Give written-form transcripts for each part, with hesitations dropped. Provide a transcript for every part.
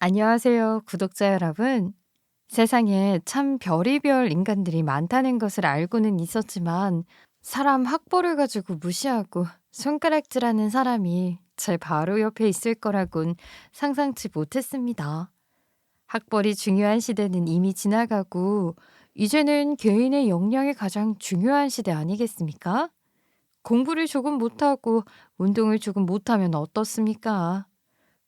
안녕하세요, 구독자 여러분. 세상에 참 별의별 인간들이 많다는 것을 알고는 있었지만, 사람 학벌을 가지고 무시하고 손가락질하는 사람이 제 바로 옆에 있을 거라곤 상상치 못했습니다. 학벌이 중요한 시대는 이미 지나가고, 이제는 개인의 역량이 가장 중요한 시대 아니겠습니까? 공부를 조금 못하고 운동을 조금 못하면 어떻습니까?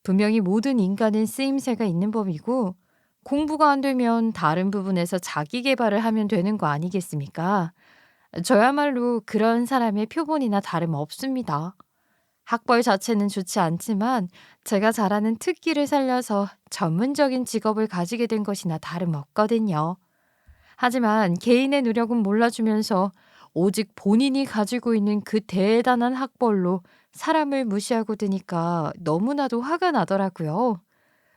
분명히 모든 인간은 쓰임새가 있는 법이고, 공부가 안 되면 다른 부분에서 자기 계발을 하면 되는 거 아니겠습니까? 저야말로 그런 사람의 표본이나 다름없습니다. 학벌 자체는 좋지 않지만 제가 잘하는 특기를 살려서 전문적인 직업을 가지게 된 것이나 다름없거든요. 하지만 개인의 노력은 몰라주면서 오직 본인이 가지고 있는 그 대단한 학벌로 사람을 무시하고 드니까 너무나도 화가 나더라고요.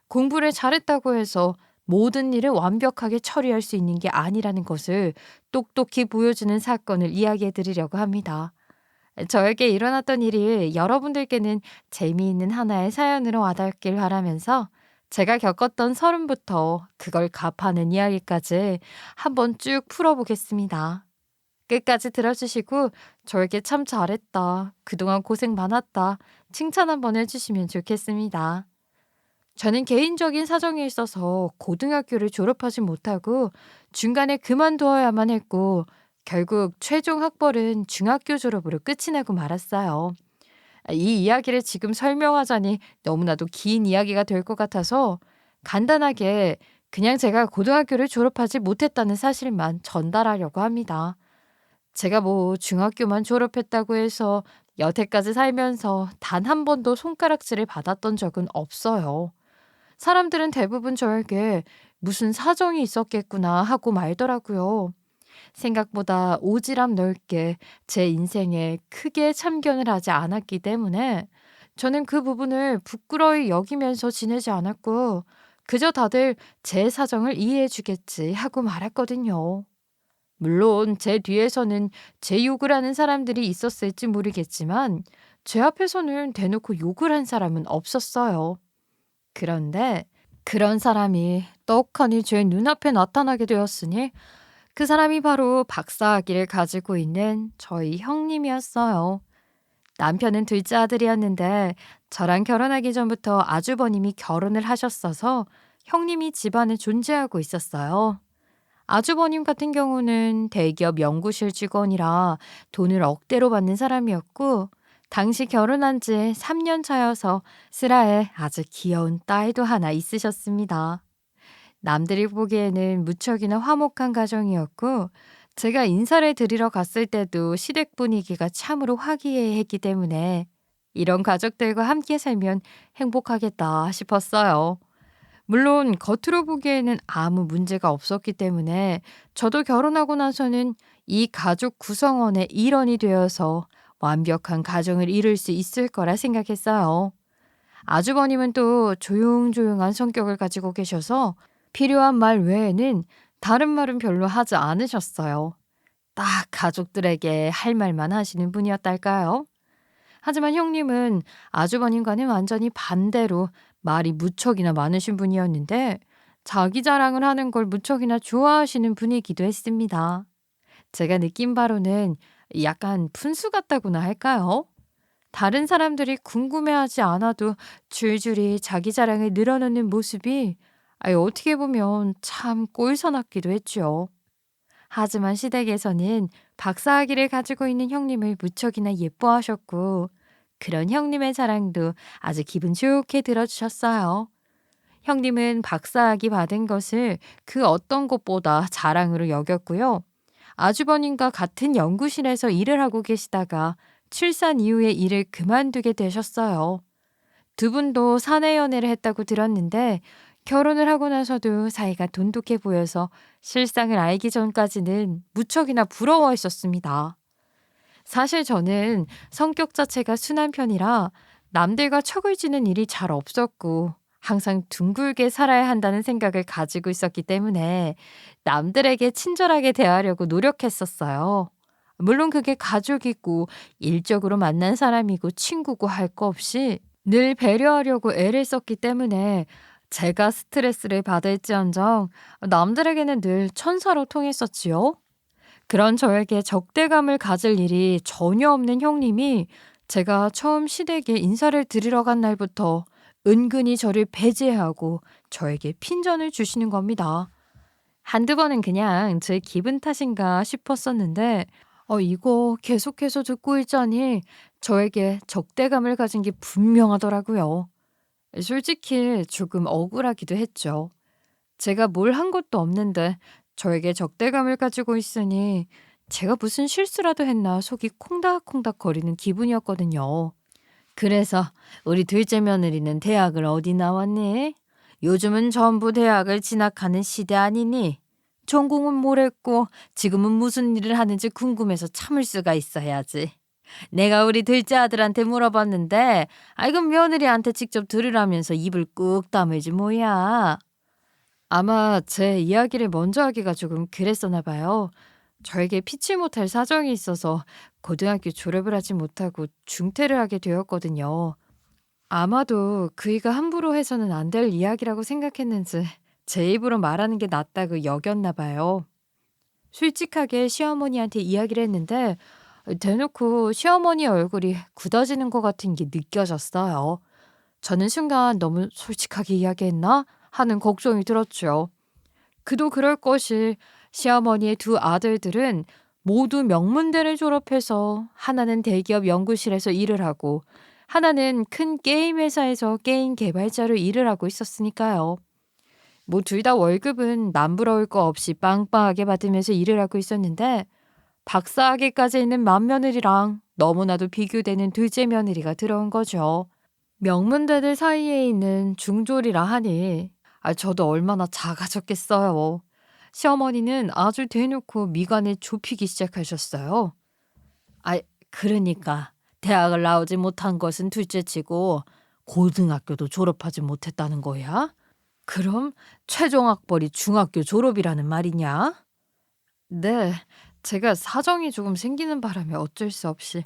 공부를 잘했다고 해서 모든 일을 완벽하게 처리할 수 있는 게 아니라는 것을 똑똑히 보여주는 사건을 이야기해 드리려고 합니다. 저에게 일어났던 일이 여러분들께는 재미있는 하나의 사연으로 와닿길 바라면서 제가 겪었던 서름부터 그걸 갚아낸 이야기까지 한번 쭉 풀어보겠습니다. 끝까지 들어주시고 저에게 참 잘했다, 그동안 고생 많았다, 칭찬 한번 해주시면 좋겠습니다. 저는 개인적인 사정이 있어서 고등학교를 졸업하지 못하고 중간에 그만두어야만 했고, 결국 최종 학벌은 중학교 졸업으로 끝이 나고 말았어요. 이 이야기를 지금 설명하자니 너무나도 긴 이야기가 될 것 같아서 간단하게 그냥 제가 고등학교를 졸업하지 못했다는 사실만 전달하려고 합니다. 제가 뭐 중학교만 졸업했다고 해서 여태까지 살면서 단 한 번도 손가락질을 받았던 적은 없어요. 사람들은 대부분 저에게 무슨 사정이 있었겠구나 하고 말더라고요. 생각보다 오지랖 넓게 제 인생에 크게 참견을 하지 않았기 때문에 저는 그 부분을 부끄러이 여기면서 지내지 않았고, 그저 다들 제 사정을 이해해 주겠지 하고 말았거든요. 물론 제 뒤에서는 제 욕을 하는 사람들이 있었을지 모르겠지만, 제 앞에서는 대놓고 욕을 한 사람은 없었어요. 그런데 그런 사람이 떡하니 제 눈앞에 나타나게 되었으니, 그 사람이 바로 박사학위를 가지고 있는 저희 형님이었어요. 남편은 둘째 아들이었는데 저랑 결혼하기 전부터 아주버님이 결혼을 하셨어서 형님이 집안에 존재하고 있었어요. 아주버님 같은 경우는 대기업 연구실 직원이라 돈을 억대로 받는 사람이었고, 당시 결혼한 지 3년 차여서 슬아에 아주 귀여운 딸도 하나 있으셨습니다. 남들이 보기에는 무척이나 화목한 가정이었고, 제가 인사를 드리러 갔을 때도 시댁 분위기가 참으로 화기애애했기 때문에 이런 가족들과 함께 살면 행복하겠다 싶었어요. 물론 겉으로 보기에는 아무 문제가 없었기 때문에 저도 결혼하고 나서는 이 가족 구성원의 일원이 되어서 완벽한 가정을 이룰 수 있을 거라 생각했어요. 아주버님은 또 조용조용한 성격을 가지고 계셔서 필요한 말 외에는 다른 말은 별로 하지 않으셨어요. 딱 가족들에게 할 말만 하시는 분이었달까요? 하지만 형님은 아주버님과는 완전히 반대로 말이 무척이나 많으신 분이었는데, 자기 자랑을 하는 걸 무척이나 좋아하시는 분이기도 했습니다. 제가 느낀 바로는 약간 푼수 같다고나 할까요? 다른 사람들이 궁금해하지 않아도 줄줄이 자기 자랑을 늘어놓는 모습이 어떻게 보면 참 꼴사납기도 했죠. 하지만 시댁에서는 박사학위를 가지고 있는 형님을 무척이나 예뻐하셨고, 그런 형님의 자랑도 아주 기분 좋게 들어주셨어요. 형님은 박사학위 받은 것을 그 어떤 것보다 자랑으로 여겼고요. 아주버님과 같은 연구실에서 일을 하고 계시다가 출산 이후에 일을 그만두게 되셨어요. 두 분도 사내 연애를 했다고 들었는데, 결혼을 하고 나서도 사이가 돈독해 보여서 실상을 알기 전까지는 무척이나 부러워했었습니다. 사실 저는 성격 자체가 순한 편이라 남들과 척을 지는 일이 잘 없었고, 항상 둥글게 살아야 한다는 생각을 가지고 있었기 때문에 남들에게 친절하게 대하려고 노력했었어요. 물론 그게 가족이고 일적으로 만난 사람이고 친구고 할 거 없이 늘 배려하려고 애를 썼기 때문에 제가 스트레스를 받을지언정 남들에게는 늘 천사로 통했었지요. 그런 저에게 적대감을 가질 일이 전혀 없는 형님이 제가 처음 시댁에 인사를 드리러 간 날부터 은근히 저를 배제하고 저에게 핀전을 주시는 겁니다. 한두 번은 그냥 제 기분 탓인가 싶었었는데 이거 계속해서 듣고 있자니 저에게 적대감을 가진 게 분명하더라고요. 솔직히 조금 억울하기도 했죠. 제가 뭘 한 것도 없는데 저에게 적대감을 가지고 있으니 제가 무슨 실수라도 했나 속이 콩닥콩닥 거리는 기분이었거든요. 그래서 우리 둘째 며느리는 대학을 어디 나왔니? 요즘은 전부 대학을 진학하는 시대 아니니? 전공은 뭘 했고 지금은 무슨 일을 하는지 궁금해서 참을 수가 있어야지. 내가 우리 둘째 아들한테 물어봤는데 아이고 며느리한테 직접 들으라면서 입을 꾹 다물지 뭐야. 아마 제 이야기를 먼저 하기가 조금 그랬었나 봐요. 저에게 피치 못할 사정이 있어서 고등학교 졸업을 하지 못하고 중퇴를 하게 되었거든요. 아마도 그이가 함부로 해서는 안 될 이야기라고 생각했는지 제 입으로 말하는 게 낫다고 여겼나 봐요. 솔직하게 시어머니한테 이야기를 했는데 대놓고 시어머니 얼굴이 굳어지는 것 같은 게 느껴졌어요. 저는 순간 너무 솔직하게 이야기했나 하는 걱정이 들었죠. 그도 그럴 것이 시어머니의 두 아들들은 모두 명문대를 졸업해서 하나는 대기업 연구실에서 일을 하고 하나는 큰 게임 회사에서 게임 개발자로 일을 하고 있었으니까요. 뭐 둘 다 월급은 남부러울 거 없이 빵빵하게 받으면서 일을 하고 있었는데 박사학위까지 있는 맏며느리랑 너무나도 비교되는 둘째 며느리가 들어온 거죠. 명문대들 사이에 있는 중졸이라 하니 저도 얼마나 작아졌겠어요. 시어머니는 아주 대놓고 미간을 좁히기 시작하셨어요. 아, 그러니까 대학을 나오지 못한 것은 둘째치고 고등학교도 졸업하지 못했다는 거야? 그럼 최종 학벌이 중학교 졸업이라는 말이냐? 네, 제가 사정이 조금 생기는 바람에 어쩔 수 없이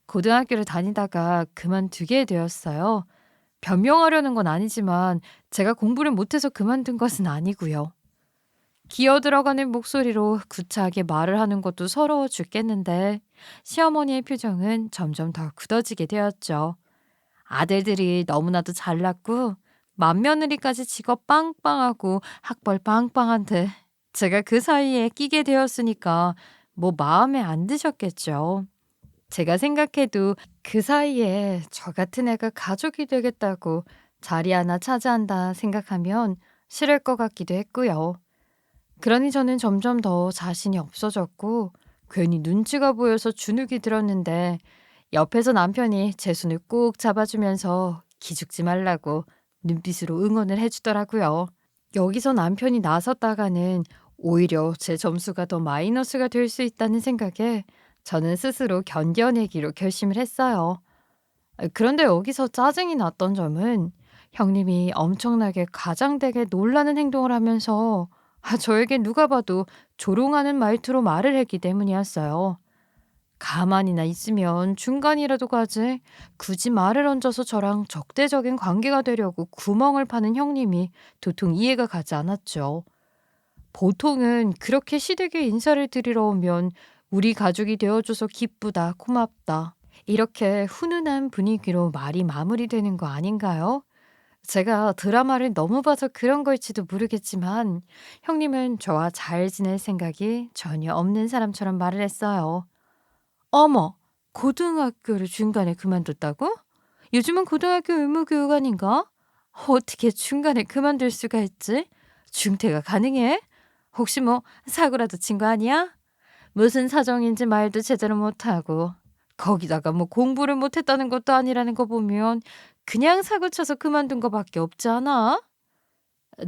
고등학교를 다니다가 그만두게 되었어요. 변명하려는 건 아니지만 제가 공부를 못해서 그만둔 것은 아니고요. 기어 들어가는 목소리로 구차하게 말을 하는 것도 서러워 죽겠는데 시어머니의 표정은 점점 더 굳어지게 되었죠. 아들들이 너무나도 잘났고 맏며느리까지 직업 빵빵하고 학벌 빵빵한데 제가 그 사이에 끼게 되었으니까 뭐 마음에 안 드셨겠죠. 제가 생각해도 그 사이에 저 같은 애가 가족이 되겠다고 자리 하나 차지한다 생각하면 싫을 것 같기도 했고요. 그러니 저는 점점 더 자신이 없어졌고 괜히 눈치가 보여서 주눅이 들었는데 옆에서 남편이 제 손을 꾹 잡아주면서 기죽지 말라고 눈빛으로 응원을 해주더라고요. 여기서 남편이 나섰다가는 오히려 제 점수가 더 마이너스가 될 수 있다는 생각에 저는 스스로 견뎌내기로 결심을 했어요. 그런데 여기서 짜증이 났던 점은 형님이 엄청나게 가장되게 놀라는 행동을 하면서 저에게 누가 봐도 조롱하는 말투로 말을 했기 때문이었어요. 가만히나 있으면 중간이라도 가지 굳이 말을 얹어서 저랑 적대적인 관계가 되려고 구멍을 파는 형님이 도통 이해가 가지 않았죠. 보통은 그렇게 시댁에 인사를 드리러 오면 우리 가족이 되어줘서 기쁘다, 고맙다. 이렇게 훈훈한 분위기로 말이 마무리되는 거 아닌가요? 제가 드라마를 너무 봐서 그런 걸지도 모르겠지만 형님은 저와 잘 지낼 생각이 전혀 없는 사람처럼 말을 했어요. 어머, 고등학교를 중간에 그만뒀다고? 요즘은 고등학교 의무교육 아닌가? 어떻게 중간에 그만둘 수가 있지? 중퇴가 가능해? 혹시 뭐 사고라도 친 거 아니야? 무슨 사정인지 말도 제대로 못하고 거기다가 뭐 공부를 못했다는 것도 아니라는 거 보면 그냥 사고 쳐서 그만둔 거밖에 없지 않아?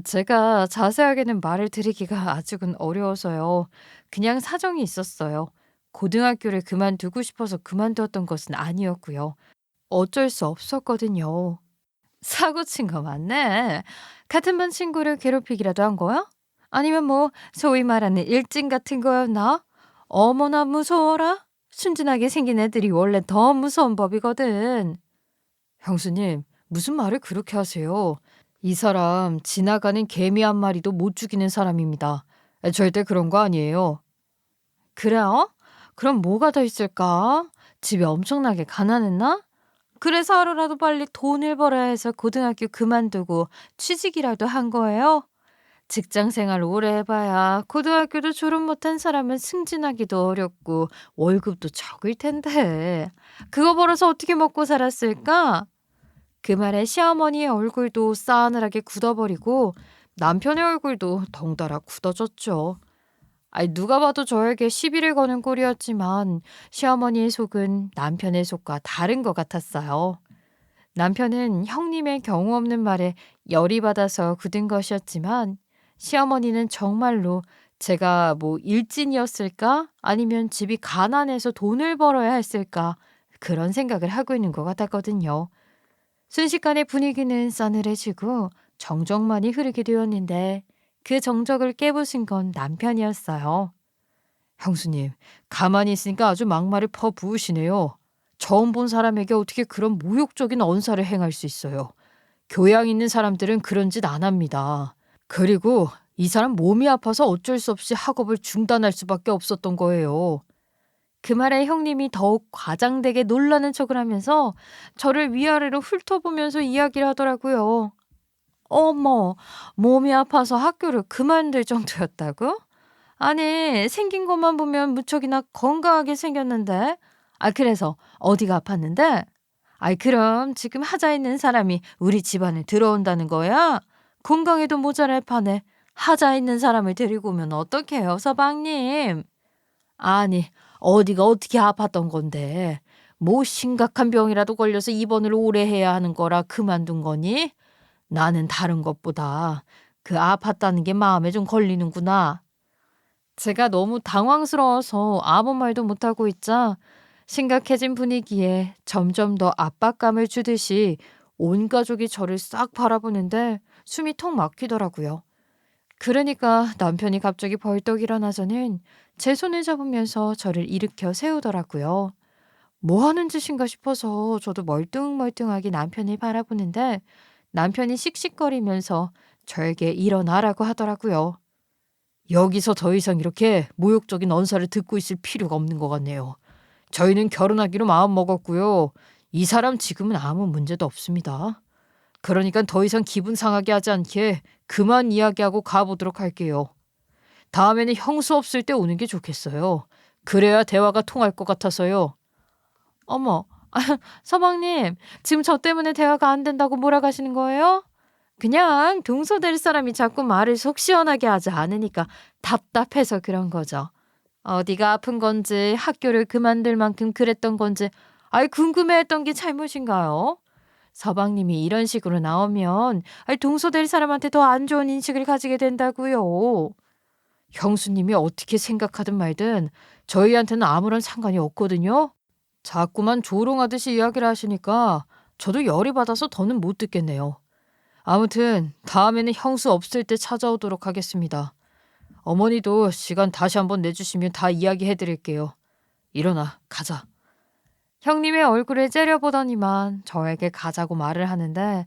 제가 자세하게는 말을 드리기가 아직은 어려워서요. 그냥 사정이 있었어요. 고등학교를 그만두고 싶어서 그만두었던 것은 아니었고요. 어쩔 수 없었거든요. 사고 친 거 맞네. 같은 반 친구를 괴롭히기라도 한 거야? 아니면 뭐 소위 말하는 일진 같은 거였나? 어머나 무서워라. 순진하게 생긴 애들이 원래 더 무서운 법이거든. 형수님, 무슨 말을 그렇게 하세요? 이 사람 지나가는 개미 한 마리도 못 죽이는 사람입니다. 절대 그런 거 아니에요. 그래요? 그럼 뭐가 더 있을까? 집에 엄청나게 가난했나? 그래서 하루라도 빨리 돈을 벌어야 해서 고등학교 그만두고 취직이라도 한 거예요? 직장 생활 오래 해봐야 고등학교도 졸업 못한 사람은 승진하기도 어렵고 월급도 적을 텐데 그거 벌어서 어떻게 먹고 살았을까? 그 말에 시어머니의 얼굴도 싸늘하게 굳어버리고 남편의 얼굴도 덩달아 굳어졌죠. 아이, 누가 봐도 저에게 시비를 거는 꼴이었지만 시어머니의 속은 남편의 속과 다른 것 같았어요. 남편은 형님의 경우 없는 말에 열이 받아서 굳은 것이었지만 시어머니는 정말로 제가 뭐 일진이었을까? 아니면 집이 가난해서 돈을 벌어야 했을까? 그런 생각을 하고 있는 것 같았거든요. 순식간에 분위기는 싸늘해지고 정적만이 흐르게 되었는데 그 정적을 깨부신 건 남편이었어요. 형수님, 가만히 있으니까 아주 막말을 퍼부으시네요. 처음 본 사람에게 어떻게 그런 모욕적인 언사를 행할 수 있어요. 교양 있는 사람들은 그런 짓 안 합니다. 그리고 이 사람 몸이 아파서 어쩔 수 없이 학업을 중단할 수밖에 없었던 거예요. 그 말에 형님이 더욱 과장되게 놀라는 척을 하면서 저를 위아래로 훑어보면서 이야기를 하더라고요. 어머, 몸이 아파서 학교를 그만둘 정도였다고? 아니, 생긴 것만 보면 무척이나 건강하게 생겼는데. 아, 그래서 어디가 아팠는데? 아이, 그럼 지금 하자 있는 사람이 우리 집안에 들어온다는 거야? 건강에도 모자랄 판에 하자 있는 사람을 데리고 오면 어떡해요, 서방님? 아니, 어디가 어떻게 아팠던 건데? 뭐 심각한 병이라도 걸려서 입원을 오래 해야 하는 거라 그만둔 거니? 나는 다른 것보다 그 아팠다는 게 마음에 좀 걸리는구나. 제가 너무 당황스러워서 아무 말도 못하고 있자 심각해진 분위기에 점점 더 압박감을 주듯이 온 가족이 저를 싹 바라보는데 숨이 턱 막히더라고요. 그러니까 남편이 갑자기 벌떡 일어나서는 제 손을 잡으면서 저를 일으켜 세우더라고요. 뭐 하는 짓인가 싶어서 저도 멀뚱멀뚱하게 남편을 바라보는데 남편이 씩씩거리면서 저에게 일어나라고 하더라고요. 여기서 더 이상 이렇게 모욕적인 언사를 듣고 있을 필요가 없는 것 같네요. 저희는 결혼하기로 마음먹었고요. 이 사람 지금은 아무 문제도 없습니다. 그러니까 더 이상 기분 상하게 하지 않게 그만 이야기하고 가보도록 할게요. 다음에는 형수 없을 때 오는 게 좋겠어요. 그래야 대화가 통할 것 같아서요. 어머, 서방님, 지금 저 때문에 대화가 안 된다고 몰아가시는 거예요? 그냥 동서될 사람이 자꾸 말을 속 시원하게 하지 않으니까 답답해서 그런 거죠. 어디가 아픈 건지 학교를 그만둘 만큼 그랬던 건지 아이 궁금해했던 게 잘못인가요? 서방님이 이런 식으로 나오면 아이 동서될 사람한테 더 안 좋은 인식을 가지게 된다고요. 형수님이 어떻게 생각하든 말든 저희한테는 아무런 상관이 없거든요. 자꾸만 조롱하듯이 이야기를 하시니까 저도 열이 받아서 더는 못 듣겠네요. 아무튼 다음에는 형수 없을 때 찾아오도록 하겠습니다. 어머니도 시간 다시 한번 내주시면 다 이야기해드릴게요. 일어나, 가자. 형님의 얼굴을 째려보더니만 저에게 가자고 말을 하는데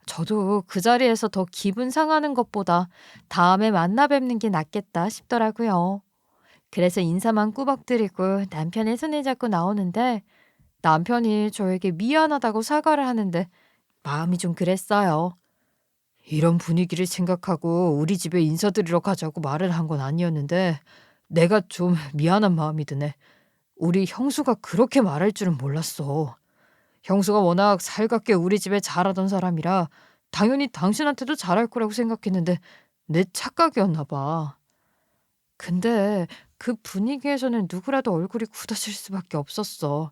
저도 그 자리에서 더 기분 상하는 것보다 다음에 만나 뵙는 게 낫겠다 싶더라고요. 그래서 인사만 꾸벅드리고 남편의 손을 잡고 나오는데 남편이 저에게 미안하다고 사과를 하는데 마음이 좀 그랬어요. 이런 분위기를 생각하고 우리 집에 인사드리러 가자고 말을 한 건 아니었는데 내가 좀 미안한 마음이 드네. 우리 형수가 그렇게 말할 줄은 몰랐어. 형수가 워낙 살갑게 우리 집에 잘하던 사람이라 당연히 당신한테도 잘할 거라고 생각했는데 내 착각이었나 봐. 근데 그 분위기에서는 누구라도 얼굴이 굳어질 수밖에 없었어.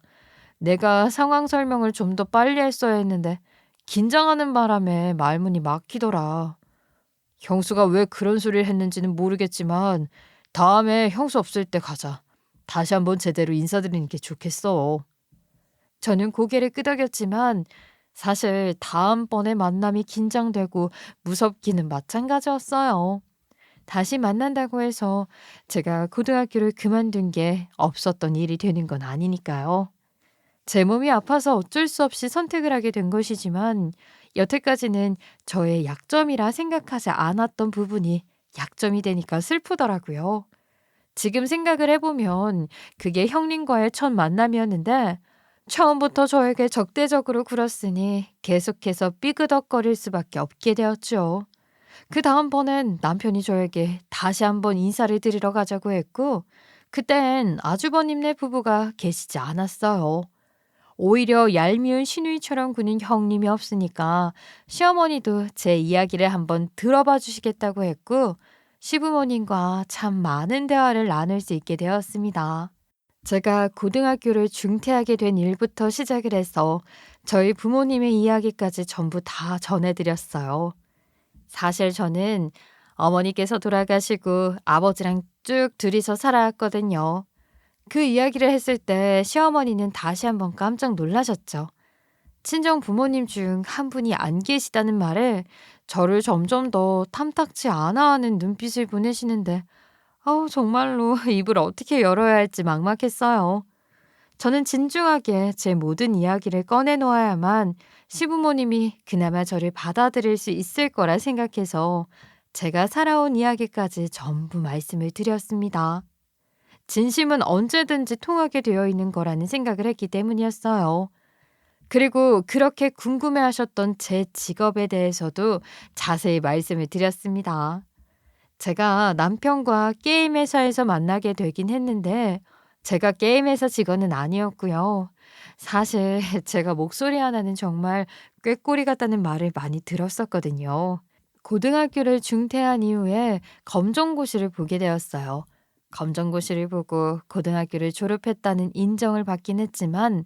내가 상황 설명을 좀 더 빨리 했어야 했는데 긴장하는 바람에 말문이 막히더라. 형수가 왜 그런 소리를 했는지는 모르겠지만 다음에 형수 없을 때 가자. 다시 한번 제대로 인사드리는 게 좋겠어. 저는 고개를 끄덕였지만 사실 다음번에 만남이 긴장되고 무섭기는 마찬가지였어요. 다시 만난다고 해서 제가 고등학교를 그만둔 게 없었던 일이 되는 건 아니니까요. 제 몸이 아파서 어쩔 수 없이 선택을 하게 된 것이지만 여태까지는 저의 약점이라 생각하지 않았던 부분이 약점이 되니까 슬프더라고요. 지금 생각을 해보면 그게 형님과의 첫 만남이었는데 처음부터 저에게 적대적으로 굴었으니 계속해서 삐그덕거릴 수밖에 없게 되었죠. 그 다음번엔 남편이 저에게 다시 한번 인사를 드리러 가자고 했고 그땐 아주버님네 부부가 계시지 않았어요. 오히려 얄미운 시누이처럼 구는 형님이 없으니까 시어머니도 제 이야기를 한번 들어봐 주시겠다고 했고 시부모님과 참 많은 대화를 나눌 수 있게 되었습니다. 제가 고등학교를 중퇴하게 된 일부터 시작을 해서 저희 부모님의 이야기까지 전부 다 전해드렸어요. 사실 저는 어머니께서 돌아가시고 아버지랑 쭉 둘이서 살아왔거든요. 그 이야기를 했을 때 시어머니는 다시 한번 깜짝 놀라셨죠. 친정 부모님 중 한 분이 안 계시다는 말에 저를 점점 더 탐탁치 않아 하는 눈빛을 보내시는데 정말로 입을 어떻게 열어야 할지 막막했어요. 저는 진중하게 제 모든 이야기를 꺼내 놓아야만 시부모님이 그나마 저를 받아들일 수 있을 거라 생각해서 제가 살아온 이야기까지 전부 말씀을 드렸습니다. 진심은 언제든지 통하게 되어 있는 거라는 생각을 했기 때문이었어요. 그리고 그렇게 궁금해하셨던 제 직업에 대해서도 자세히 말씀을 드렸습니다. 제가 남편과 게임 회사에서 만나게 되긴 했는데 제가 게임 회사 직원은 아니었고요. 사실 제가 목소리 하나는 정말 꾀꼬리 같다는 말을 많이 들었었거든요. 고등학교를 중퇴한 이후에 검정고시를 보게 되었어요. 검정고시를 보고 고등학교를 졸업했다는 인정을 받긴 했지만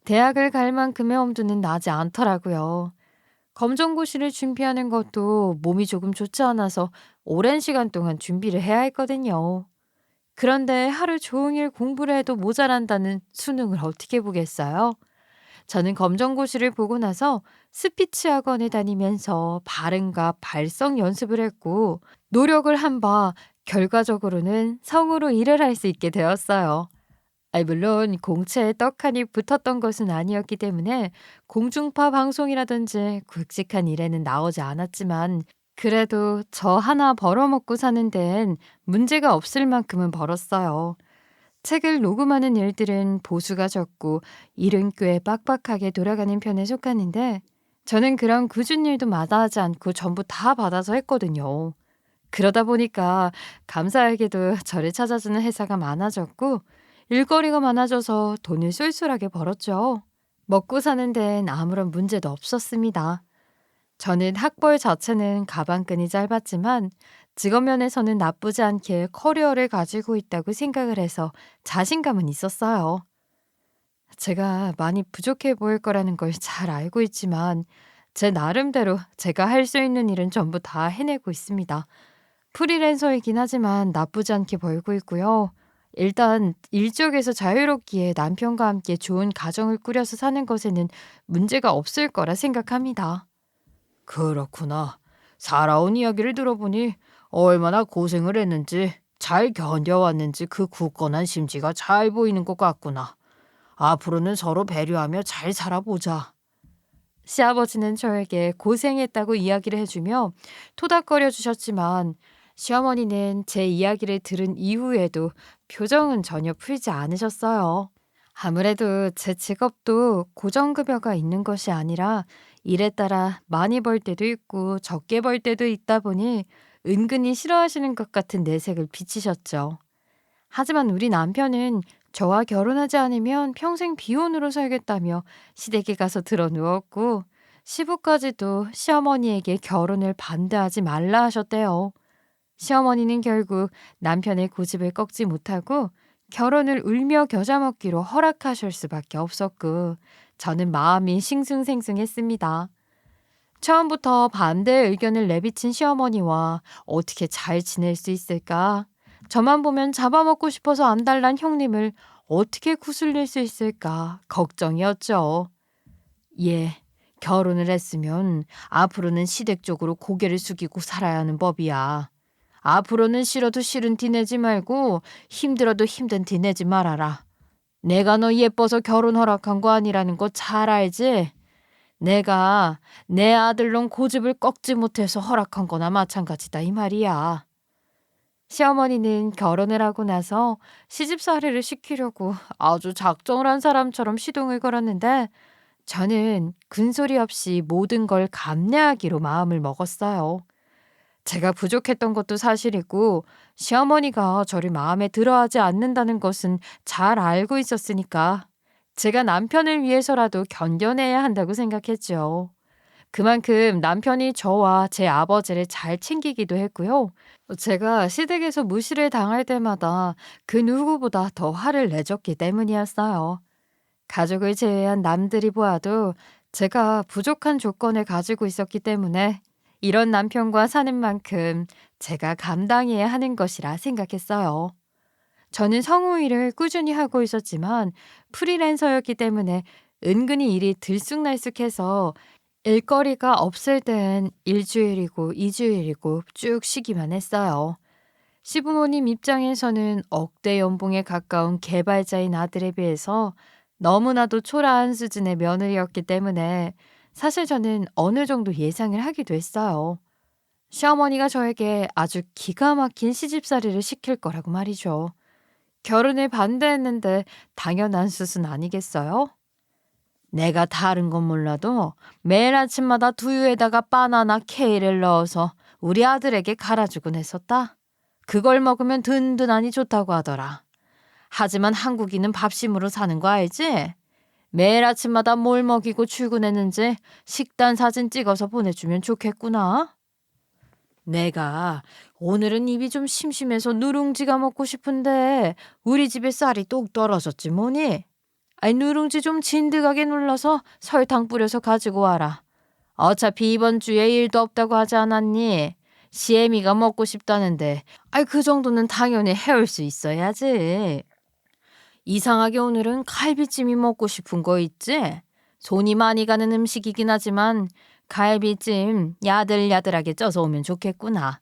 대학을 갈 만큼의 엄두는 나지 않더라고요. 검정고시를 준비하는 것도 몸이 조금 좋지 않아서 오랜 시간 동안 준비를 해야 했거든요. 그런데 하루 종일 공부를 해도 모자란다는 수능을 어떻게 보겠어요? 저는 검정고시를 보고 나서 스피치 학원에 다니면서 발음과 발성 연습을 했고 노력을 한 바 결과적으로는 성으로 일을 할 수 있게 되었어요. 물론 공채에 떡하니 붙었던 것은 아니었기 때문에 공중파 방송이라든지 굵직한 일에는 나오지 않았지만 그래도 저 하나 벌어먹고 사는 데엔 문제가 없을 만큼은 벌었어요. 책을 녹음하는 일들은 보수가 적고 일은 꽤 빡빡하게 돌아가는 편에 속하는데 저는 그런 굳은 일도 마다하지 않고 전부 다 받아서 했거든요. 그러다 보니까 감사하게도 저를 찾아주는 회사가 많아졌고 일거리가 많아져서 돈을 쏠쏠하게 벌었죠. 먹고 사는 데엔 아무런 문제도 없었습니다. 저는 학벌 자체는 가방끈이 짧았지만 직업 면에서는 나쁘지 않게 커리어를 가지고 있다고 생각을 해서 자신감은 있었어요. 제가 많이 부족해 보일 거라는 걸 잘 알고 있지만 제 나름대로 제가 할 수 있는 일은 전부 다 해내고 있습니다. 프리랜서이긴 하지만 나쁘지 않게 벌고 있고요. 일단 일적에서 자유롭기에 남편과 함께 좋은 가정을 꾸려서 사는 것에는 문제가 없을 거라 생각합니다. 그렇구나. 살아온 이야기를 들어보니 얼마나 고생을 했는지 잘 견뎌왔는지 그 굳건한 심지가 잘 보이는 것 같구나. 앞으로는 서로 배려하며 잘 살아보자. 시아버지는 저에게 고생했다고 이야기를 해주며 토닥거려 주셨지만 시어머니는 제 이야기를 들은 이후에도 표정은 전혀 풀지 않으셨어요. 아무래도 제 직업도 고정급여가 있는 것이 아니라 일에 따라 많이 벌 때도 있고 적게 벌 때도 있다 보니 은근히 싫어하시는 것 같은 내색을 비치셨죠. 하지만 우리 남편은 저와 결혼하지 않으면 평생 비혼으로 살겠다며 시댁에 가서 들어 누웠고 시부까지도 시어머니에게 결혼을 반대하지 말라 하셨대요. 시어머니는 결국 남편의 고집을 꺾지 못하고 결혼을 울며 겨자 먹기로 허락하실 수밖에 없었고 저는 마음이 싱숭생숭했습니다. 처음부터 반대의 의견을 내비친 시어머니와 어떻게 잘 지낼 수 있을까? 저만 보면 잡아먹고 싶어서 안달난 형님을 어떻게 구슬릴 수 있을까? 걱정이었죠. 예, 결혼을 했으면 앞으로는 시댁 쪽으로 고개를 숙이고 살아야 하는 법이야. 앞으로는 싫어도 싫은 티 내지 말고 힘들어도 힘든 티 내지 말아라. 내가 너 예뻐서 결혼 허락한 거 아니라는 거 잘 알지? 내가 내 아들놈 고집을 꺾지 못해서 허락한 거나 마찬가지다 이 말이야. 시어머니는 결혼을 하고 나서 시집살이를 시키려고 아주 작정을 한 사람처럼 시동을 걸었는데 저는 군소리 없이 모든 걸 감내하기로 마음을 먹었어요. 제가 부족했던 것도 사실이고 시어머니가 저를 마음에 들어하지 않는다는 것은 잘 알고 있었으니까 제가 남편을 위해서라도 견뎌내야 한다고 생각했죠. 그만큼 남편이 저와 제 아버지를 잘 챙기기도 했고요. 제가 시댁에서 무시를 당할 때마다 그 누구보다 더 화를 내줬기 때문이었어요. 가족을 제외한 남들이 보아도 제가 부족한 조건을 가지고 있었기 때문에 이런 남편과 사는 만큼 제가 감당해야 하는 것이라 생각했어요. 저는 성우 일을 꾸준히 하고 있었지만 프리랜서였기 때문에 은근히 일이 들쑥날쑥해서 일거리가 없을 땐 일주일이고 이주일이고 쭉 쉬기만 했어요. 시부모님 입장에서는 억대 연봉에 가까운 개발자인 아들에 비해서 너무나도 초라한 수준의 며느리였기 때문에 사실 저는 어느 정도 예상을 하기도 했어요. 시어머니가 저에게 아주 기가 막힌 시집살이를 시킬 거라고 말이죠. 결혼을 반대했는데 당연한 수순 아니겠어요? 내가 다른 건 몰라도 매일 아침마다 두유에다가 바나나 케이를 넣어서 우리 아들에게 갈아주곤 했었다. 그걸 먹으면 든든하니 좋다고 하더라. 하지만 한국인은 밥심으로 사는 거 알지? 매일 아침마다 뭘 먹이고 출근했는지 식단 사진 찍어서 보내주면 좋겠구나. 내가 오늘은 입이 좀 심심해서 누룽지가 먹고 싶은데 우리 집에 쌀이 똑 떨어졌지 뭐니? 아이 누룽지 좀 진득하게 눌러서 설탕 뿌려서 가지고 와라. 어차피 이번 주에 일도 없다고 하지 않았니? 시애미가 먹고 싶다는데 아이 그 정도는 당연히 해올 수 있어야지. 이상하게 오늘은 갈비찜이 먹고 싶은 거 있지? 손이 많이 가는 음식이긴 하지만 갈비찜 야들야들하게 쪄서 오면 좋겠구나.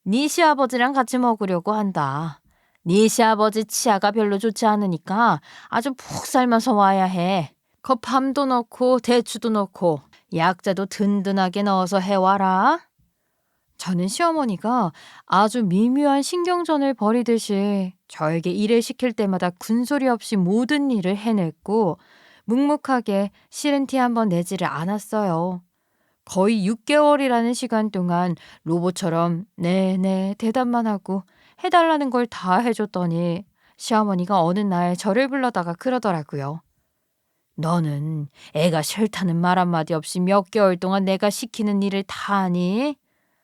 네 시아버지랑 같이 먹으려고 한다. 네 시아버지 치아가 별로 좋지 않으니까 아주 푹 삶아서 와야 해. 컵함도 넣고 대추도 넣고 약재도 든든하게 넣어서 해와라. 저는 시어머니가 아주 미묘한 신경전을 벌이듯이 저에게 일을 시킬 때마다 군소리 없이 모든 일을 해냈고 묵묵하게 싫은 티 한번 내지를 않았어요. 거의 6개월이라는 시간 동안 로봇처럼 네네 대답만 하고 해달라는 걸 다 해줬더니 시어머니가 어느 날 저를 불러다가 그러더라고요. 너는 애가 싫다는 말 한마디 없이 몇 개월 동안 내가 시키는 일을 다 하니?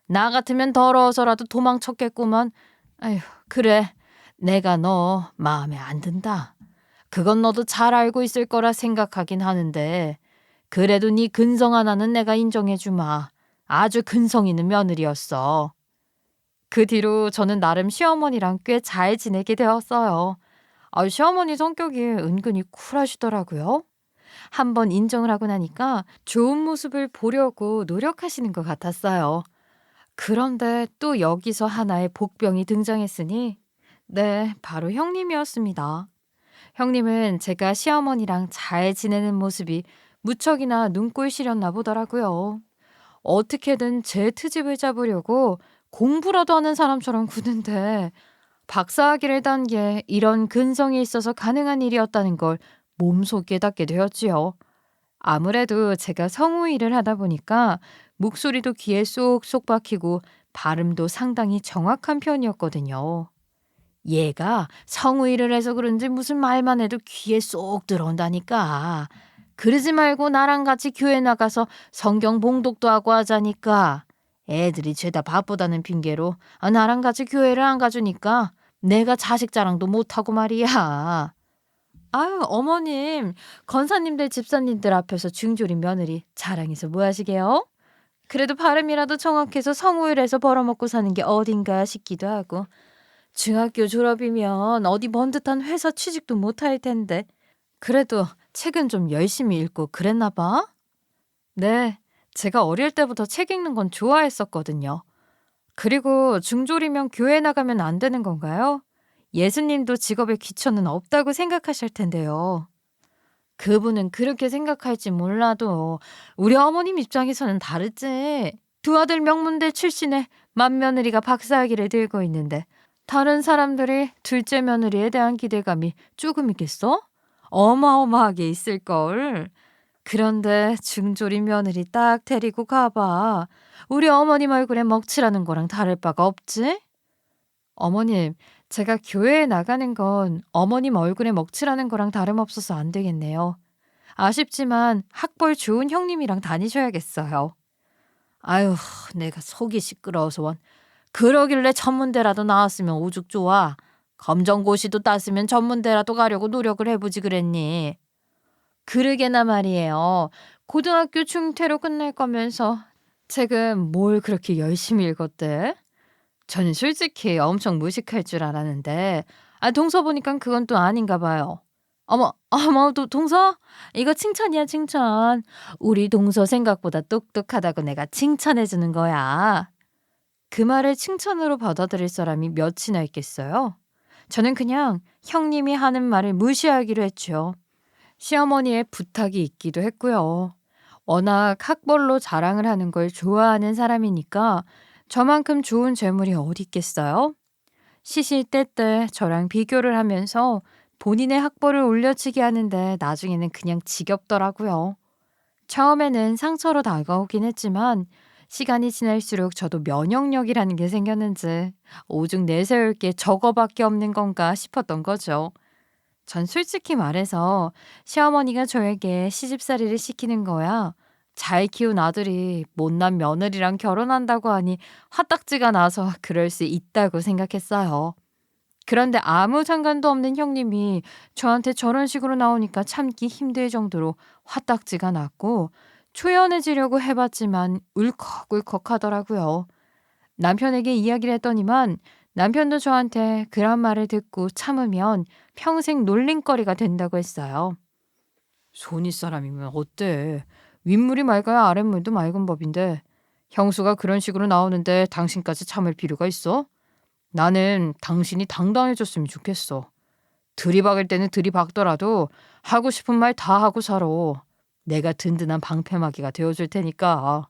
나 같으면 더러워서라도 도망쳤겠구먼. 아휴, 그래. 내가 너 마음에 안 든다. 그건 너도 잘 알고 있을 거라 생각하긴 하는데 그래도 네 근성 하나는 내가 인정해주마. 아주 근성 있는 며느리였어. 그 뒤로 저는 나름 시어머니랑 꽤 잘 지내게 되었어요. 시어머니 성격이 은근히 쿨하시더라고요. 한번 인정을 하고 나니까 좋은 모습을 보려고 노력하시는 것 같았어요. 그런데 또 여기서 하나의 복병이 등장했으니 네, 바로 형님이었습니다. 형님은 제가 시어머니랑 잘 지내는 모습이 무척이나 눈꼴 시렸나 보더라고요. 어떻게든 제 트집을 잡으려고 공부라도 하는 사람처럼 구는데 박사학위를 딴 게 이런 근성이 있어서 가능한 일이었다는 걸 몸소 깨닫게 되었지요. 아무래도 제가 성우 일을 하다 보니까 목소리도 귀에 쏙쏙 박히고 발음도 상당히 정확한 편이었거든요. 얘가 성우 일을 해서 그런지 무슨 말만 해도 귀에 쏙 들어온다니까. 그러지 말고 나랑 같이 교회 나가서 성경 봉독도 하고 하자니까. 애들이 죄다 바쁘다는 핑계로 나랑 같이 교회를 안 가주니까 내가 자식 자랑도 못하고 말이야. 아유, 어머님, 권사님들, 집사님들 앞에서 중졸인 며느리 자랑해서 뭐 하시게요? 그래도 발음이라도 정확해서 성우일해서 벌어먹고 사는 게 어딘가 싶기도 하고 중학교 졸업이면 어디 먼 듯한 회사 취직도 못할 텐데 그래도 책은 좀 열심히 읽고 그랬나 봐? 네, 제가 어릴 때부터 책 읽는 건 좋아했었거든요. 그리고 중졸이면 교회 나가면 안 되는 건가요? 예수님도 직업에 귀천은 없다고 생각하실 텐데요. 그분은 그렇게 생각할지 몰라도 우리 어머님 입장에서는 다르지. 두 아들 명문대 출신의 맏며느리가 박사학위를 들고 있는데 다른 사람들이 둘째 며느리에 대한 기대감이 조금 있겠어? 어마어마하게 있을걸. 그런데 중졸인 며느리 딱 데리고 가봐. 우리 어머님 얼굴에 먹칠하는 거랑 다를 바가 없지? 어머님, 제가 교회에 나가는 건 어머님 얼굴에 먹칠하는 거랑 다름없어서 안 되겠네요. 아쉽지만 학벌 좋은 형님이랑 다니셔야겠어요. 아유, 내가 속이 시끄러워서 원. 그러길래 전문대라도 나왔으면 오죽 좋아. 검정고시도 땄으면 전문대라도 가려고 노력을 해보지 그랬니. 그러게나 말이에요. 고등학교 중퇴로 끝날 거면서 책은 뭘 그렇게 열심히 읽었대? 저는 솔직히 엄청 무식할 줄 알았는데 동서 보니까 그건 또 아닌가 봐요. 어머, 동서? 이거 칭찬이야, 칭찬. 우리 동서 생각보다 똑똑하다고 내가 칭찬해 주는 거야. 그 말을 칭찬으로 받아들일 사람이 몇이나 있겠어요? 저는 그냥 형님이 하는 말을 무시하기로 했죠. 시어머니의 부탁이 있기도 했고요. 워낙 학벌로 자랑을 하는 걸 좋아하는 사람이니까 저만큼 좋은 재물이 어디 있겠어요? 시시때때 저랑 비교를 하면서 본인의 학벌을 올려치기 하는데 나중에는 그냥 지겹더라고요. 처음에는 상처로 다가오긴 했지만 시간이 지날수록 저도 면역력이라는 게 생겼는지 오죽 내세울 게 저거밖에 없는 건가 싶었던 거죠. 전 솔직히 말해서 시어머니가 저에게 시집살이를 시키는 거야. 잘 키운 아들이 못난 며느리랑 결혼한다고 하니 화딱지가 나서 그럴 수 있다고 생각했어요. 그런데 아무 상관도 없는 형님이 저한테 저런 식으로 나오니까 참기 힘들 정도로 화딱지가 났고 초연해지려고 해봤지만 울컥울컥 하더라고요. 남편에게 이야기를 했더니만 남편도 저한테 그런 말을 듣고 참으면 평생 놀림거리가 된다고 했어요. 손윗 사람이면 어때? 윗물이 맑아야 아랫물도 맑은 법인데 형수가 그런 식으로 나오는데 당신까지 참을 필요가 있어? 나는 당신이 당당해졌으면 좋겠어. 들이박을 때는 들이박더라도 하고 싶은 말 다 하고 살아. 내가 든든한 방패막이가 되어줄 테니까.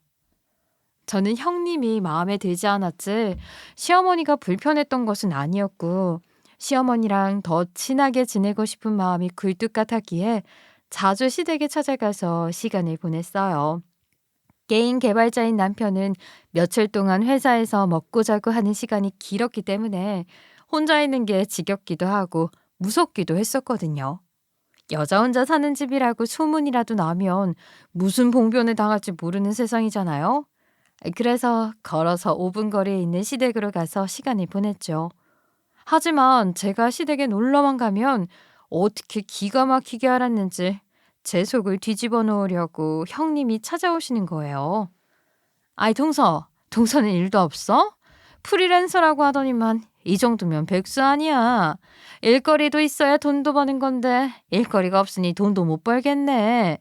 저는 형님이 마음에 들지 않았지 시어머니가 불편했던 것은 아니었고 시어머니랑 더 친하게 지내고 싶은 마음이 굴뚝 같았기에 자주 시댁에 찾아가서 시간을 보냈어요. 개인 개발자인 남편은 며칠 동안 회사에서 먹고 자고 하는 시간이 길었기 때문에 혼자 있는 게 지겹기도 하고 무섭기도 했었거든요. 여자 혼자 사는 집이라고 소문이라도 나면 무슨 봉변을 당할지 모르는 세상이잖아요. 그래서 걸어서 5분 거리에 있는 시댁으로 가서 시간을 보냈죠. 하지만 제가 시댁에 놀러만 가면 어떻게 기가 막히게 알았는지 제 속을 뒤집어 놓으려고 형님이 찾아오시는 거예요. 아이 동서는 일도 없어? 프리랜서라고 하더니만 이 정도면 백수 아니야. 일거리도 있어야 돈도 버는 건데 일거리가 없으니 돈도 못 벌겠네.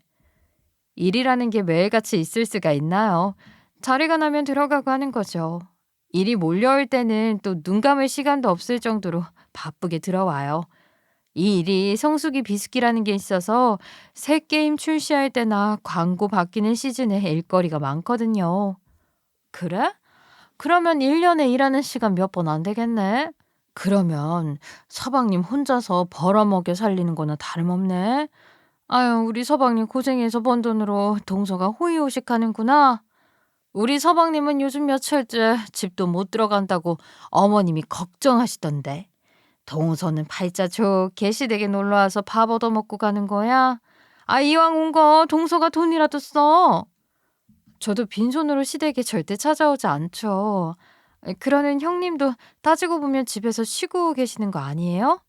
일이라는 게 매일같이 있을 수가 있나요? 자리가 나면 들어가고 하는 거죠. 일이 몰려올 때는 또 눈 감을 시간도 없을 정도로 바쁘게 들어와요. 이 일이 성수기 비수기라는 게 있어서 새 게임 출시할 때나 광고 바뀌는 시즌에 일거리가 많거든요. 그래? 그러면 1년에 일하는 시간 몇 번 안 되겠네? 그러면 서방님 혼자서 벌어먹여 살리는 거나 다름없네. 아유, 우리 서방님 고생해서 번 돈으로 동서가 호의호식하는구나. 우리 서방님은 요즘 며칠째 집도 못 들어간다고 어머님이 걱정하시던데. 동서는 팔자 좋게 시댁에 놀러와서 밥 얻어먹고 가는 거야? 이왕 온 거 동서가 돈이라도 써. 저도 빈손으로 시댁에 절대 찾아오지 않죠. 그러는 형님도 따지고 보면 집에서 쉬고 계시는 거 아니에요?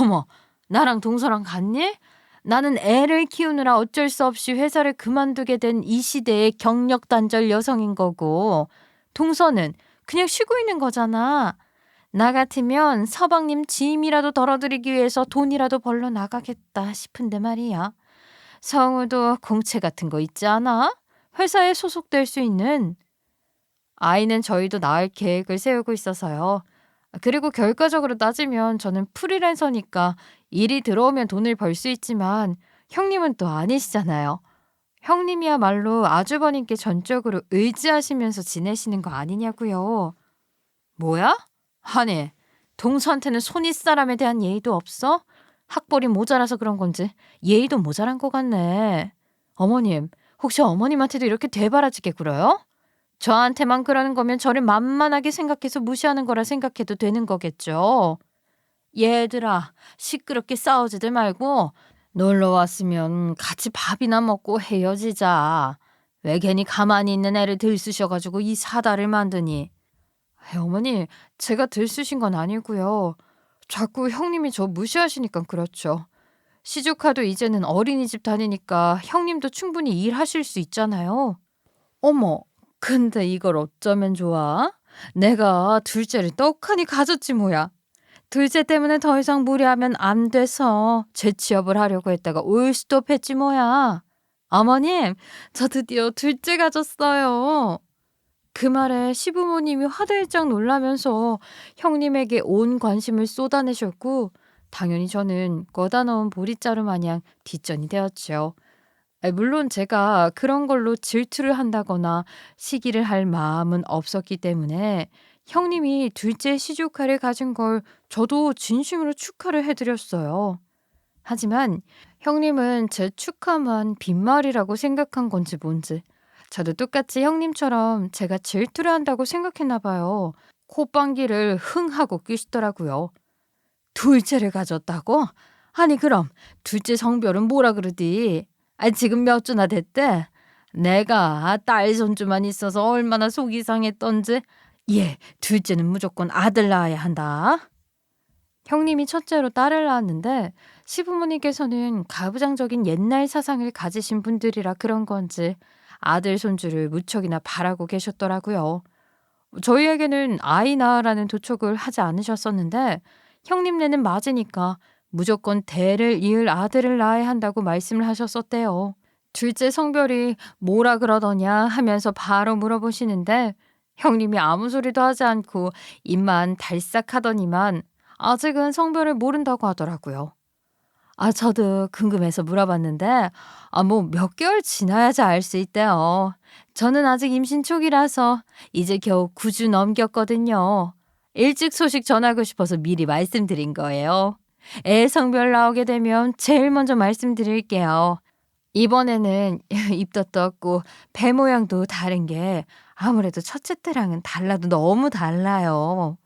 어머, 나랑 동서랑 같니? 나는 애를 키우느라 어쩔 수 없이 회사를 그만두게 된 이 시대의 경력 단절 여성인 거고 동서는 그냥 쉬고 있는 거잖아. 나 같으면 서방님 짐이라도 덜어드리기 위해서 돈이라도 벌러 나가겠다 싶은데 말이야. 성우도 공채 같은 거 있지 않아? 회사에 소속될 수 있는. 아이는 저희도 낳을 계획을 세우고 있어서요. 그리고 결과적으로 따지면 저는 프리랜서니까 일이 들어오면 돈을 벌 수 있지만 형님은 또 아니시잖아요. 형님이야말로 아주버님께 전적으로 의지하시면서 지내시는 거 아니냐고요. 뭐야? 아니, 동서한테는 손윗사람에 대한 예의도 없어? 학벌이 모자라서 그런 건지 예의도 모자란 것 같네. 어머님, 혹시 어머님한테도 이렇게 되바라지게 굴어요? 저한테만 그러는 거면 저를 만만하게 생각해서 무시하는 거라 생각해도 되는 거겠죠. 얘들아, 시끄럽게 싸우지들 말고 놀러 왔으면 같이 밥이나 먹고 헤어지자. 왜 괜히 가만히 있는 애를 들쑤셔가지고 이 사달을 만드니? 어머니, 제가 들쑤신 건 아니고요. 자꾸 형님이 저 무시하시니까 그렇죠. 시주카도 이제는 어린이집 다니니까 형님도 충분히 일하실 수 있잖아요. 어머, 근데 이걸 어쩌면 좋아? 내가 둘째를 떡하니 가졌지 뭐야. 둘째 때문에 더 이상 무리하면 안 돼서 재취업을 하려고 했다가 올스톱했지 뭐야. 어머님, 저 드디어 둘째 가졌어요. 그 말에 시부모님이 화들짝 놀라면서 형님에게 온 관심을 쏟아내셨고 당연히 저는 꺼다 넣은 보리자루 마냥 뒷전이 되었죠. 물론 제가 그런 걸로 질투를 한다거나 시기를 할 마음은 없었기 때문에 형님이 둘째 시조카를 가진 걸 저도 진심으로 축하를 해드렸어요. 하지만 형님은 제 축하만 빈말이라고 생각한 건지 뭔지 저도 똑같이 형님처럼 제가 질투를 한다고 생각했나 봐요. 콧방귀를 흥 하고 끼시더라고요. 둘째를 가졌다고? 아니 그럼 둘째 성별은 뭐라 그러디? 지금 몇 주나 됐대? 내가 딸 손주만 있어서 얼마나 속이 상했던지. 예, 둘째는 무조건 아들 낳아야 한다. 형님이 첫째로 딸을 낳았는데 시부모님께서는 가부장적인 옛날 사상을 가지신 분들이라 그런 건지 아들 손주를 무척이나 바라고 계셨더라고요. 저희에게는 아이 낳으라는 도촉을 하지 않으셨었는데 형님네는 맞으니까 무조건 대를 이을 아들을 낳아야 한다고 말씀을 하셨었대요. 둘째 성별이 뭐라 그러더냐 하면서 바로 물어보시는데 형님이 아무 소리도 하지 않고 입만 달싹하더니만 아직은 성별을 모른다고 하더라고요. 저도 궁금해서 물어봤는데 뭐 몇 개월 지나야지 알 수 있대요. 저는 아직 임신 초기라서 이제 겨우 9주 넘겼거든요. 일찍 소식 전하고 싶어서 미리 말씀드린 거예요. 애 성별 나오게 되면 제일 먼저 말씀드릴게요. 이번에는 입도 떴고 배 모양도 다른 게 아무래도 첫째 때랑은 달라도 너무 달라요.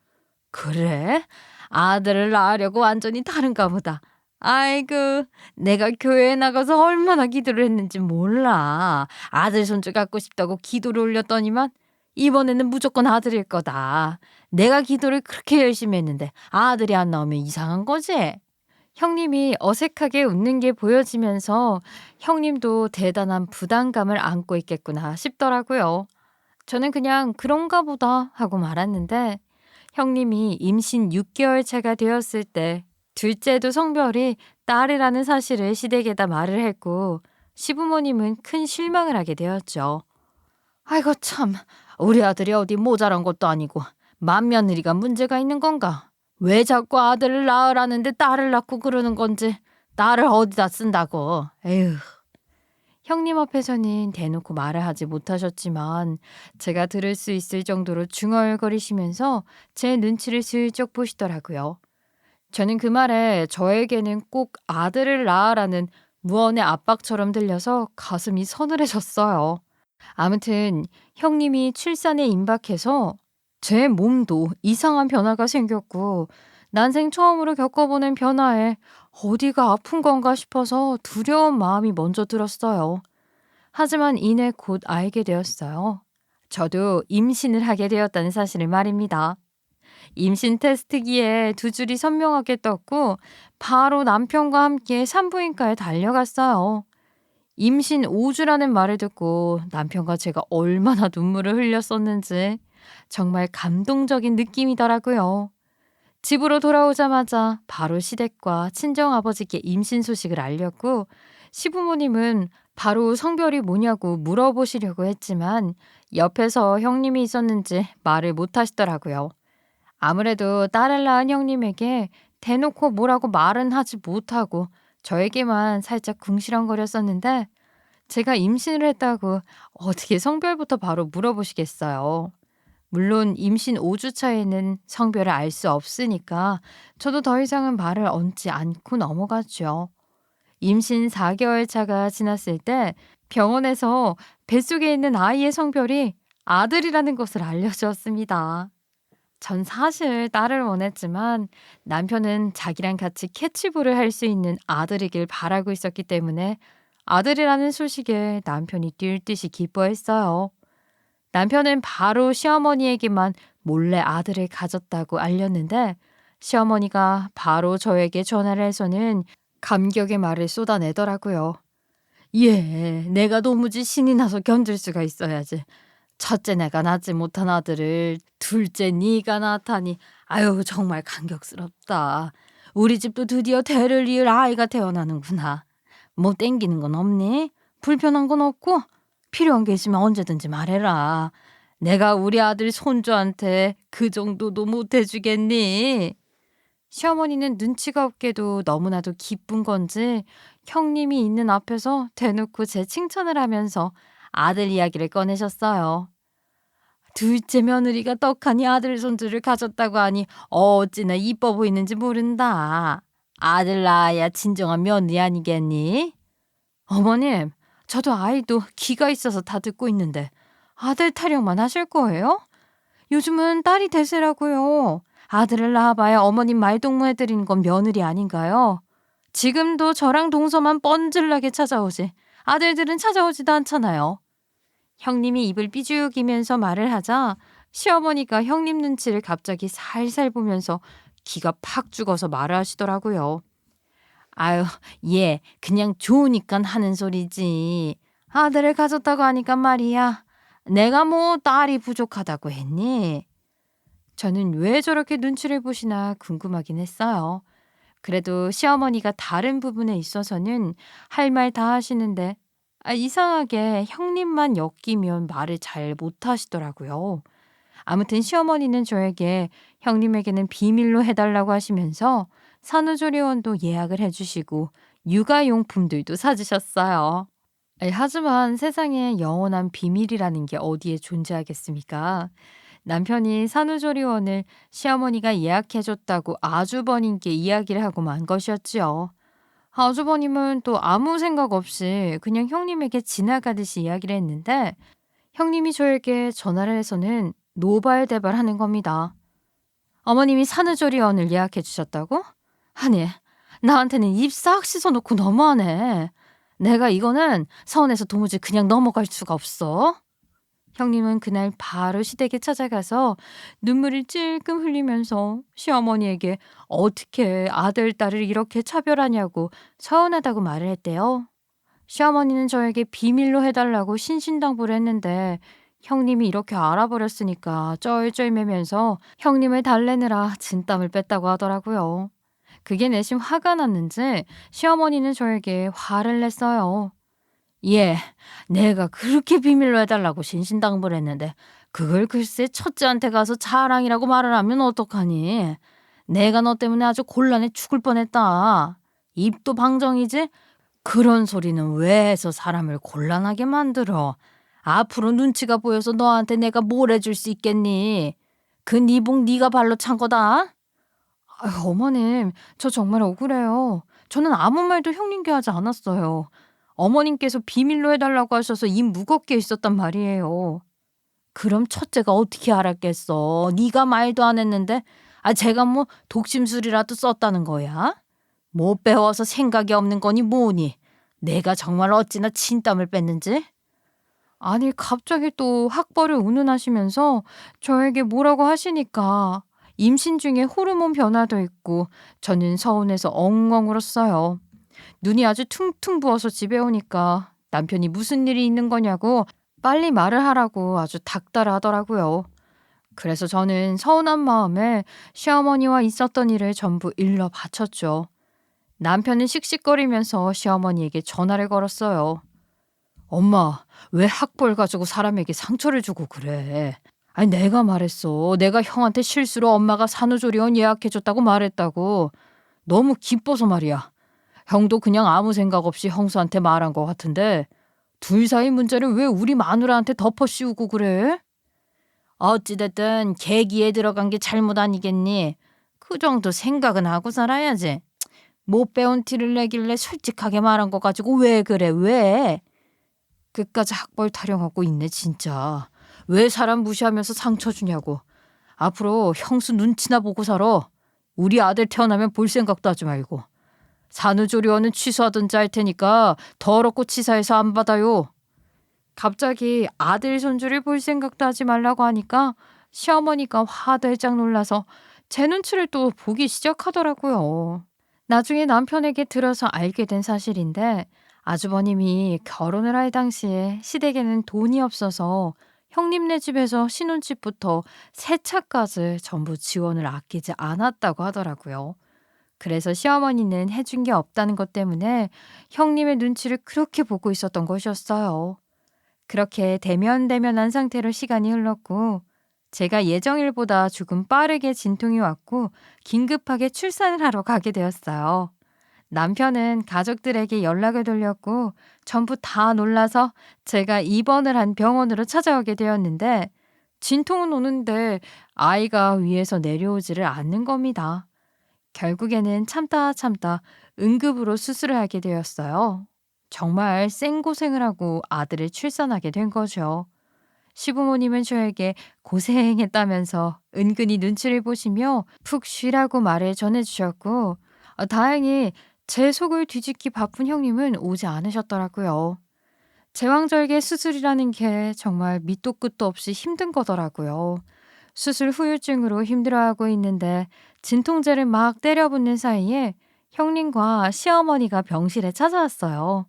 그래? 아들을 낳으려고 완전히 다른가 보다. 아이고, 내가 교회에 나가서 얼마나 기도를 했는지 몰라. 아들 손주 갖고 싶다고 기도를 올렸더니만 이번에는 무조건 아들일 거다. 내가 기도를 그렇게 열심히 했는데 아들이 안 나오면 이상한 거지? 형님이 어색하게 웃는 게 보여지면서 형님도 대단한 부담감을 안고 있겠구나 싶더라고요. 저는 그냥 그런가 보다 하고 말았는데 형님이 임신 6개월 차가 되었을 때 둘째도 성별이 딸이라는 사실을 시댁에다 말을 했고 시부모님은 큰 실망을 하게 되었죠. 아이고 참, 우리 아들이 어디 모자란 것도 아니고 맏며느리가 문제가 있는 건가? 왜 자꾸 아들을 낳으라는데 딸을 낳고 그러는 건지 딸을 어디다 쓴다고. 에휴. 형님 앞에서는 대놓고 말을 하지 못하셨지만 제가 들을 수 있을 정도로 중얼거리시면서 제 눈치를 슬쩍 보시더라고요. 저는 그 말에 저에게는 꼭 아들을 낳으라는 무언의 압박처럼 들려서 가슴이 서늘해졌어요. 아무튼 형님이 출산에 임박해서 제 몸도 이상한 변화가 생겼고 난생 처음으로 겪어보는 변화에 어디가 아픈 건가 싶어서 두려운 마음이 먼저 들었어요. 하지만 이내 곧 알게 되었어요. 저도 임신을 하게 되었다는 사실을 말입니다. 임신 테스트기에 두 줄이 선명하게 떴고 바로 남편과 함께 산부인과에 달려갔어요. 임신 5주라는 말을 듣고 남편과 제가 얼마나 눈물을 흘렸었는지 정말 감동적인 느낌이더라고요. 집으로 돌아오자마자 바로 시댁과 친정아버지께 임신 소식을 알렸고 시부모님은 바로 성별이 뭐냐고 물어보시려고 했지만 옆에서 형님이 있었는지 말을 못 하시더라고요. 아무래도 딸을 낳은 형님에게 대놓고 뭐라고 말은 하지 못하고 저에게만 살짝 궁시렁거렸었는데 제가 임신을 했다고 어떻게 성별부터 바로 물어보시겠어요. 물론 임신 5주 차에는 성별을 알 수 없으니까 저도 더 이상은 말을 얹지 않고 넘어갔죠. 임신 4개월 차가 지났을 때 병원에서 뱃속에 있는 아이의 성별이 아들이라는 것을 알려주었습니다. 전 사실 딸을 원했지만 남편은 자기랑 같이 캐치볼을 할 수 있는 아들이길 바라고 있었기 때문에 아들이라는 소식에 남편이 뛸 듯이 기뻐했어요. 남편은 바로 시어머니에게만 몰래 아들을 가졌다고 알렸는데 시어머니가 바로 저에게 전화를 해서는 감격의 말을 쏟아내더라고요. 예, 내가 도무지 신이 나서 견딜 수가 있어야지. 첫째 내가 낳지 못한 아들을 둘째 네가 낳다니 아유 정말 감격스럽다. 우리 집도 드디어 대를 이을 아이가 태어나는구나. 뭐 땡기는 건 없니? 불편한 건 없고? 필요한 게 있으면 언제든지 말해라. 내가 우리 아들 손주한테 그 정도도 못 해주겠니? 시어머니는 눈치가 없게도 너무나도 기쁜 건지 형님이 있는 앞에서 대놓고 제 칭찬을 하면서 아들 이야기를 꺼내셨어요. 둘째 며느리가 떡하니 아들 손주를 가졌다고 하니 어찌나 이뻐 보이는지 모른다. 아들 낳아야 진정한 며느리 아니겠니? 어머님, 저도 아이도 귀가 있어서 다 듣고 있는데 아들 타령만 하실 거예요? 요즘은 딸이 대세라고요. 아들을 낳아봐야 어머님 말동무해드리는 건 며느리 아닌가요? 지금도 저랑 동서만 뻔질나게 찾아오지. 아들들은 찾아오지도 않잖아요. 형님이 입을 삐죽이면서 말을 하자 시어머니가 형님 눈치를 갑자기 살살 보면서 기가 팍 죽어서 말을 하시더라고요. 아유, 얘 그냥 좋으니까 하는 소리지. 아들을 가졌다고 하니까 말이야. 내가 뭐 딸이 부족하다고 했니? 저는 왜 저렇게 눈치를 보시나 궁금하긴 했어요. 그래도 시어머니가 다른 부분에 있어서는 할 말 다 하시는데 이상하게 형님만 엮이면 말을 잘 못하시더라고요. 아무튼 시어머니는 저에게 형님에게는 비밀로 해달라고 하시면서 산후조리원도 예약을 해주시고 육아용품들도 사주셨어요. 하지만 세상에 영원한 비밀이라는 게 어디에 존재하겠습니까? 남편이 산후조리원을 시어머니가 예약해줬다고 아주버님께 이야기를 하고 만 것이었지요. 아주버님은 또 아무 생각 없이 그냥 형님에게 지나가듯이 이야기를 했는데 형님이 저에게 전화를 해서는 노발대발하는 겁니다. 어머님이 산후조리원을 예약해 주셨다고? 아니, 나한테는 입 싹 씻어놓고 너무하네. 내가 이거는 서운해서 도무지 그냥 넘어갈 수가 없어. 형님은 그날 바로 시댁에 찾아가서 눈물을 찔끔 흘리면서 시어머니에게 어떻게 아들, 딸을 이렇게 차별하냐고 서운하다고 말을 했대요. 시어머니는 저에게 비밀로 해달라고 신신당부를 했는데 형님이 이렇게 알아버렸으니까 쩔쩔매면서 형님을 달래느라 진땀을 뺐다고 하더라고요. 그게 내심 화가 났는지 시어머니는 저에게 화를 냈어요. 예, 내가 그렇게 비밀로 해달라고 신신당부를 했는데 그걸 글쎄 첫째한테 가서 자랑이라고 말을 하면 어떡하니? 내가 너 때문에 아주 곤란해 죽을 뻔했다. 입도 방정이지? 그런 소리는 왜 해서 사람을 곤란하게 만들어? 앞으로 눈치가 보여서 너한테 내가 뭘 해줄 수 있겠니? 그 니복 네가 발로 찬 거다. 아유, 어머님, 저 정말 억울해요. 저는 아무 말도 형님께 하지 않았어요. 어머님께서 비밀로 해달라고 하셔서 입 무겁게 있었단 말이에요. 그럼 첫째가 어떻게 알았겠어? 네가 말도 안 했는데 제가 뭐 독심술이라도 썼다는 거야? 못 배워서 생각이 없는 거니 뭐니? 내가 정말 어찌나 진땀을 뺐는지? 아니 갑자기 또 학벌을 운운하시면서 저에게 뭐라고 하시니까 임신 중에 호르몬 변화도 있고 저는 서운해서 엉엉 울었어요. 눈이 아주 퉁퉁 부어서 집에 오니까 남편이 무슨 일이 있는 거냐고 빨리 말을 하라고 아주 닥달을 하더라고요. 그래서 저는 서운한 마음에 시어머니와 있었던 일을 전부 일러 바쳤죠. 남편은 씩씩거리면서 시어머니에게 전화를 걸었어요. 엄마, 왜 학벌 가지고 사람에게 상처를 주고 그래? 아니, 내가 말했어. 내가 형한테 실수로 엄마가 산후조리원 예약해줬다고 말했다고. 너무 기뻐서 말이야. 형도 그냥 아무 생각 없이 형수한테 말한 것 같은데 둘 사이 문제를 왜 우리 마누라한테 덮어 씌우고 그래? 어찌됐든 계기에 들어간 게 잘못 아니겠니? 그 정도 생각은 하고 살아야지. 못 배운 티를 내길래 솔직하게 말한 거 가지고 왜 그래 왜? 끝까지 학벌 타령하고 있네 진짜. 왜 사람 무시하면서 상처 주냐고. 앞으로 형수 눈치나 보고 살아. 우리 아들 태어나면 볼 생각도 하지 말고. 산후조리원은 취소하든지 할 테니까 더럽고 치사해서 안 받아요. 갑자기 아들 손주를 볼 생각도 하지 말라고 하니까 시어머니가 화들짝 놀라서 제 눈치를 또 보기 시작하더라고요. 나중에 남편에게 들어서 알게 된 사실인데 아주버님이 결혼을 할 당시에 시댁에는 돈이 없어서 형님네 집에서 신혼집부터 새 차까지 전부 지원을 아끼지 않았다고 하더라고요. 그래서 시어머니는 해준 게 없다는 것 때문에 형님의 눈치를 그렇게 보고 있었던 것이었어요. 그렇게 대면대면한 상태로 시간이 흘렀고 제가 예정일보다 조금 빠르게 진통이 왔고 긴급하게 출산을 하러 가게 되었어요. 남편은 가족들에게 연락을 돌렸고 전부 다 놀라서 제가 입원을 한 병원으로 찾아오게 되었는데 진통은 오는데 아이가 위에서 내려오지를 않는 겁니다. 결국에는 참다 참다 응급으로 수술을 하게 되었어요. 정말 생고생을 하고 아들을 출산하게 된 거죠. 시부모님은 저에게 고생했다면서 은근히 눈치를 보시며 푹 쉬라고 말을 전해주셨고 다행히 제 속을 뒤집기 바쁜 형님은 오지 않으셨더라고요. 제왕절개 수술이라는 게 정말 밑도 끝도 없이 힘든 거더라고요. 수술 후유증으로 힘들어하고 있는데 진통제를 막 때려붓는 사이에 형님과 시어머니가 병실에 찾아왔어요.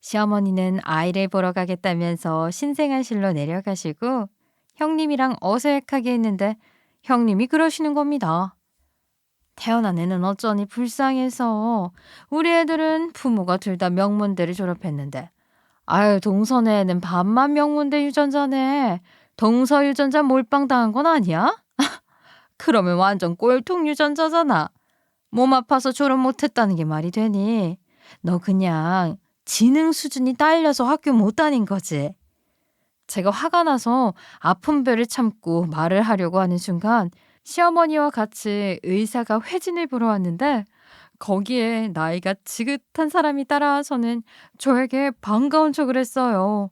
시어머니는 아이를 보러 가겠다면서 신생아실로 내려가시고 형님이랑 어색하게 했는데 형님이 그러시는 겁니다. 태어난 애는 어쩌니 불쌍해서 우리 애들은 부모가 둘 다 명문대를 졸업했는데 아유 동서네 애는 반만 명문대 유전자네. 동서 유전자 몰빵당한 건 아니야? 그러면 완전 꼴통 유전자잖아. 몸 아파서 졸업 못했다는 게 말이 되니? 너 그냥 지능 수준이 딸려서 학교 못 다닌 거지. 제가 화가 나서 아픈 배를 참고 말을 하려고 하는 순간 시어머니와 같이 의사가 회진을 보러 왔는데 거기에 나이가 지긋한 사람이 따라와서는 저에게 반가운 척을 했어요.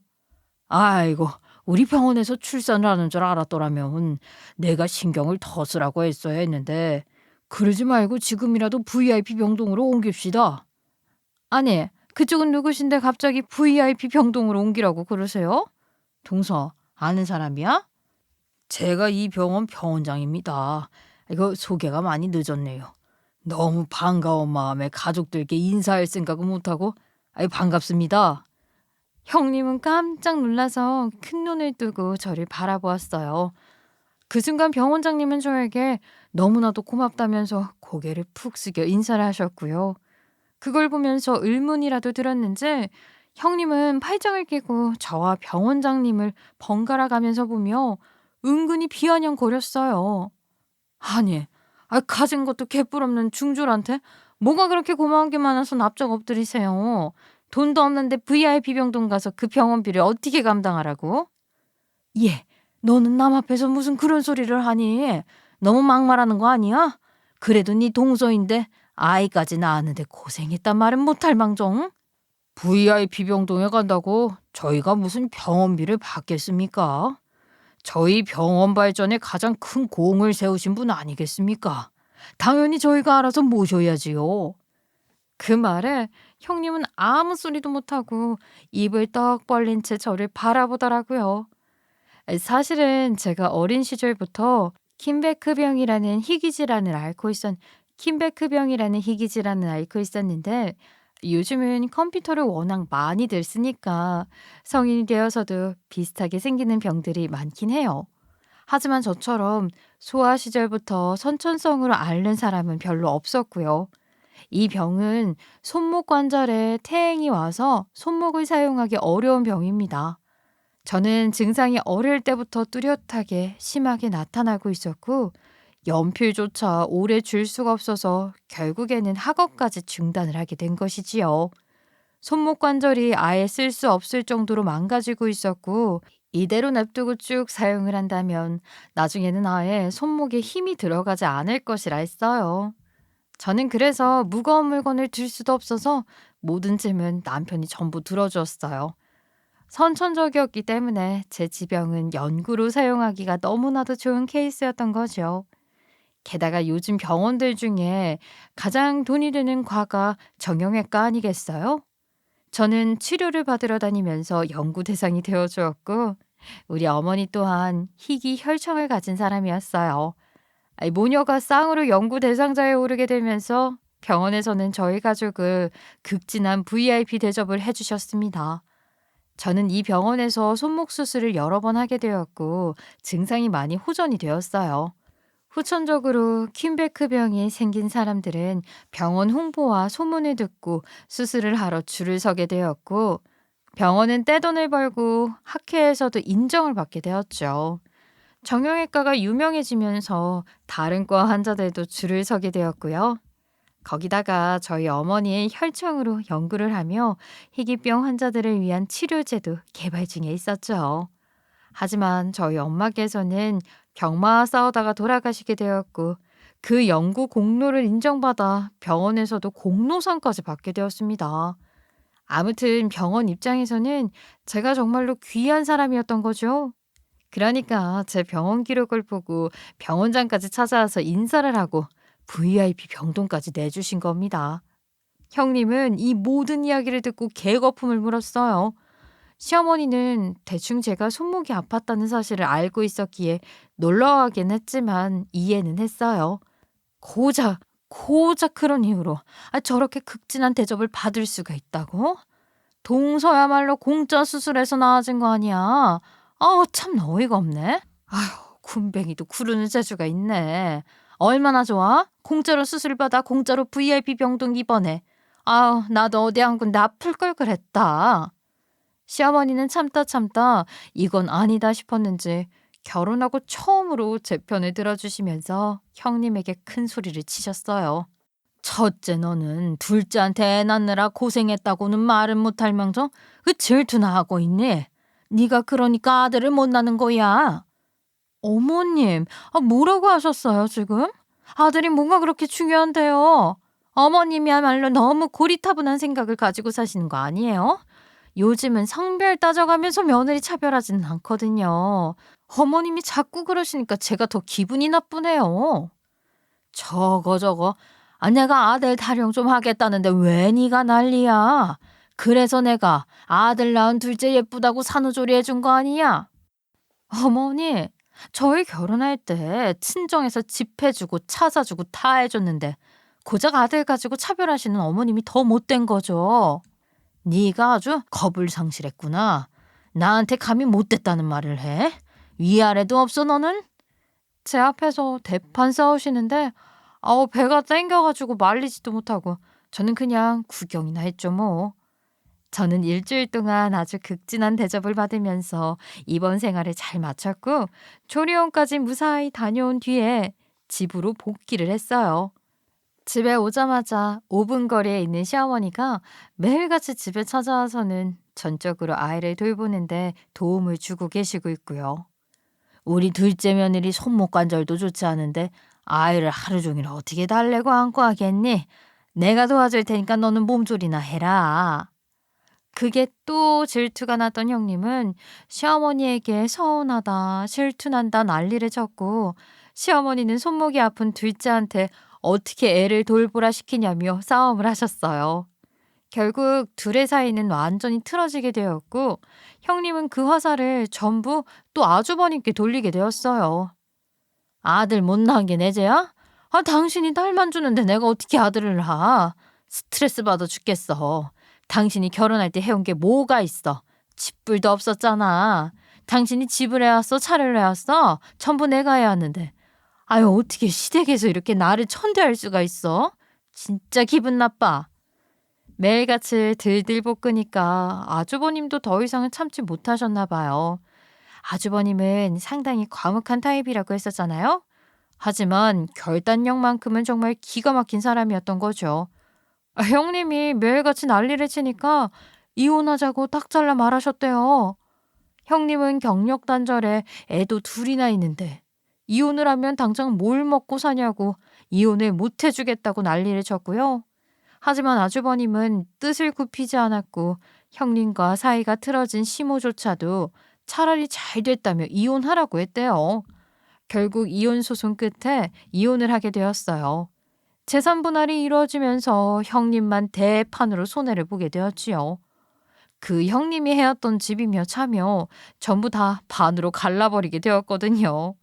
아이고, 우리 병원에서 출산을 하는 줄 알았더라면 내가 신경을 더 쓰라고 했어야 했는데 그러지 말고 지금이라도 VIP 병동으로 옮깁시다. 아니, 그쪽은 누구신데 갑자기 VIP 병동으로 옮기라고 그러세요? 동서, 아는 사람이야? 제가 이 병원 병원장입니다. 이거 소개가 많이 늦었네요. 너무 반가운 마음에 가족들께 인사할 생각은 못하고 반갑습니다. 형님은 깜짝 놀라서 큰 눈을 뜨고 저를 바라보았어요. 그 순간 병원장님은 저에게 너무나도 고맙다면서 고개를 푹 숙여 인사를 하셨고요. 그걸 보면서 의문이라도 들었는지 형님은 팔짱을 끼고 저와 병원장님을 번갈아 가면서 보며 은근히 비아냥거렸어요. 아니, 가진 것도 개뿔없는 중졸한테 뭐가 그렇게 고마운 게 많아서 납작 엎드리세요. 돈도 없는데 VIP 병동 가서 그 병원비를 어떻게 감당하라고? 예, 너는 남 앞에서 무슨 그런 소리를 하니? 너무 막말하는 거 아니야? 그래도 네 동서인데 아이까지 낳았는데 고생했단 말은 못할 망정. VIP 병동에 간다고 저희가 무슨 병원비를 받겠습니까? 저희 병원 발전에 가장 큰 공을 세우신 분 아니겠습니까? 당연히 저희가 알아서 모셔야지요. 그 말에 형님은 아무 소리도 못하고 입을 떡 벌린 채 저를 바라보더라고요. 사실은 제가 어린 시절부터 킨베크병이라는 희귀질환을 앓고 있었는데 요즘은 컴퓨터를 워낙 많이들 쓰니까 성인이 되어서도 비슷하게 생기는 병들이 많긴 해요. 하지만 저처럼 소아 시절부터 선천성으로 앓는 사람은 별로 없었고요. 이 병은 손목 관절에 퇴행이 와서 손목을 사용하기 어려운 병입니다. 저는 증상이 어릴 때부터 뚜렷하게 심하게 나타나고 있었고 연필조차 오래 줄 수가 없어서 결국에는 학업까지 중단을 하게 된 것이지요. 손목 관절이 아예 쓸 수 없을 정도로 망가지고 있었고, 이대로 냅두고 쭉 사용을 한다면 나중에는 아예 손목에 힘이 들어가지 않을 것이라 했어요. 저는 그래서 무거운 물건을 들 수도 없어서 모든 짐은 남편이 전부 들어주었어요. 선천적이었기 때문에 제 지병은 연구로 사용하기가 너무나도 좋은 케이스였던 거죠. 게다가 요즘 병원들 중에 가장 돈이 드는 과가 정형외과 아니겠어요? 저는 치료를 받으러 다니면서 연구 대상이 되어 주었고, 우리 어머니 또한 희귀 혈청을 가진 사람이었어요. 모녀가 쌍으로 연구 대상자에 오르게 되면서 병원에서는 저희 가족을 극진한 VIP 대접을 해주셨습니다. 저는 이 병원에서 손목 수술을 여러 번 하게 되었고, 증상이 많이 호전이 되었어요. 후천적으로 퀸베크 병이 생긴 사람들은 병원 홍보와 소문을 듣고 수술을 하러 줄을 서게 되었고, 병원은 떼돈을 벌고 학회에서도 인정을 받게 되었죠. 정형외과가 유명해지면서 다른 과 환자들도 줄을 서게 되었고요. 거기다가 저희 어머니의 혈청으로 연구를 하며 희귀병 환자들을 위한 치료제도 개발 중에 있었죠. 하지만 저희 엄마께서는 병마와 싸우다가 돌아가시게 되었고, 그 연구 공로를 인정받아 병원에서도 공로상까지 받게 되었습니다. 아무튼 병원 입장에서는 제가 정말로 귀한 사람이었던 거죠. 그러니까 제 병원 기록을 보고 병원장까지 찾아와서 인사를 하고 VIP 병동까지 내주신 겁니다. 형님은 이 모든 이야기를 듣고 개거품을 물었어요. 시어머니는 대충 제가 손목이 아팠다는 사실을 알고 있었기에 놀라워하긴 했지만 이해는 했어요. 고작 그런 이유로 저렇게 극진한 대접을 받을 수가 있다고? 동서야말로 공짜 수술해서 나아진 거 아니야. 참 어이가 없네. 아휴, 군뱅이도 구르는 재주가 있네. 얼마나 좋아? 공짜로 수술 받아 공짜로 VIP 병동 입원해. 나도 어디 한 군데 아플 걸 그랬다. 시어머니는 참다 이건 아니다 싶었는지 결혼하고 처음으로 제 편을 들어주시면서 형님에게 큰 소리를 치셨어요. 첫째 너는 둘째한테 애 낳느라 고생했다고는 말은 못할 망정 그 질투나 하고 있니? 네가 그러니까 아들을 못 낳는 거야. 어머님, 뭐라고 하셨어요 지금? 아들이 뭔가 그렇게 중요한데요. 어머님이야말로 너무 고리타분한 생각을 가지고 사시는 거 아니에요? 요즘은 성별 따져가면서 며느리 차별하지는 않거든요. 어머님이 자꾸 그러시니까 제가 더 기분이 나쁘네요. 저거. 내가 아들 타령 좀 하겠다는데 왜 네가 난리야? 그래서 내가 아들 낳은 둘째 예쁘다고 산후조리 해준 거 아니야? 어머니, 저희 결혼할 때 친정에서 집 해주고 차 사주고 다 해줬는데 고작 아들 가지고 차별하시는 어머님이 더 못된 거죠. 네가 아주 겁을 상실했구나. 나한테 감히 못됐다는 말을 해? 위아래도 없어 너는? 제 앞에서 대판 싸우시는데 배가 땡겨가지고 말리지도 못하고 저는 그냥 구경이나 했죠 뭐. 저는 일주일 동안 아주 극진한 대접을 받으면서 입원 생활을 잘 마쳤고 조리원까지 무사히 다녀온 뒤에 집으로 복귀를 했어요. 집에 오자마자 5분 거리에 있는 시어머니가 매일같이 집에 찾아와서는 전적으로 아이를 돌보는데 도움을 주고 계시고 있고요. 우리 둘째 며느리 손목 관절도 좋지 않은데 아이를 하루 종일 어떻게 달래고 안고 하겠니? 내가 도와줄 테니까 너는 몸조리나 해라. 그게 또 질투가 났던 형님은 시어머니에게 서운하다, 질투난다 난리를 쳤고 시어머니는 손목이 아픈 둘째한테 어떻게 애를 돌보라 시키냐며 싸움을 하셨어요. 결국 둘의 사이는 완전히 틀어지게 되었고 형님은 그 화살을 전부 또 아주버님께 돌리게 되었어요. 아들 못 낳은 게 내재야? 당신이 딸만 주는데 내가 어떻게 아들을 낳아? 스트레스 받아 죽겠어. 당신이 결혼할 때 해온 게 뭐가 있어? 집불도 없었잖아. 당신이 집을 해왔어? 차를 해왔어? 전부 내가 해왔는데. 어떻게 시댁에서 이렇게 나를 천대할 수가 있어? 진짜 기분 나빠. 매일같이 들들 볶으니까 아주버님도 더 이상은 참지 못하셨나 봐요. 아주버님은 상당히 과묵한 타입이라고 했었잖아요. 하지만 결단력만큼은 정말 기가 막힌 사람이었던 거죠. 형님이 매일같이 난리를 치니까 이혼하자고 딱 잘라 말하셨대요. 형님은 경력 단절에 애도 둘이나 있는데 이혼을 하면 당장 뭘 먹고 사냐고 이혼을 못 해주겠다고 난리를 쳤고요. 하지만 아주버님은 뜻을 굽히지 않았고 형님과 사이가 틀어진 시모조차도 차라리 잘 됐다며 이혼하라고 했대요. 결국 이혼 소송 끝에 이혼을 하게 되었어요. 재산 분할이 이루어지면서 형님만 대판으로 손해를 보게 되었지요. 그 형님이 해왔던 집이며 차며 전부 다 반으로 갈라버리게 되었거든요.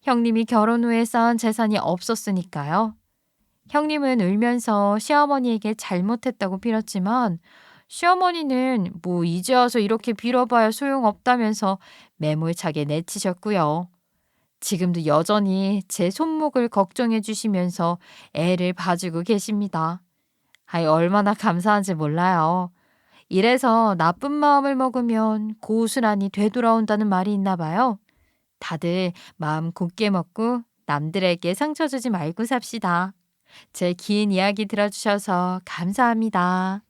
형님이 결혼 후에 쌓은 재산이 없었으니까요. 형님은 울면서 시어머니에게 잘못했다고 빌었지만 시어머니는 뭐 이제 와서 이렇게 빌어봐야 소용없다면서 매몰차게 내치셨고요. 지금도 여전히 제 손목을 걱정해 주시면서 애를 봐주고 계십니다. 아이, 얼마나 감사한지 몰라요. 이래서 나쁜 마음을 먹으면 고스란히 되돌아온다는 말이 있나 봐요. 다들 마음 굳게 먹고 남들에게 상처 주지 말고 삽시다. 제 긴 이야기 들어주셔서 감사합니다.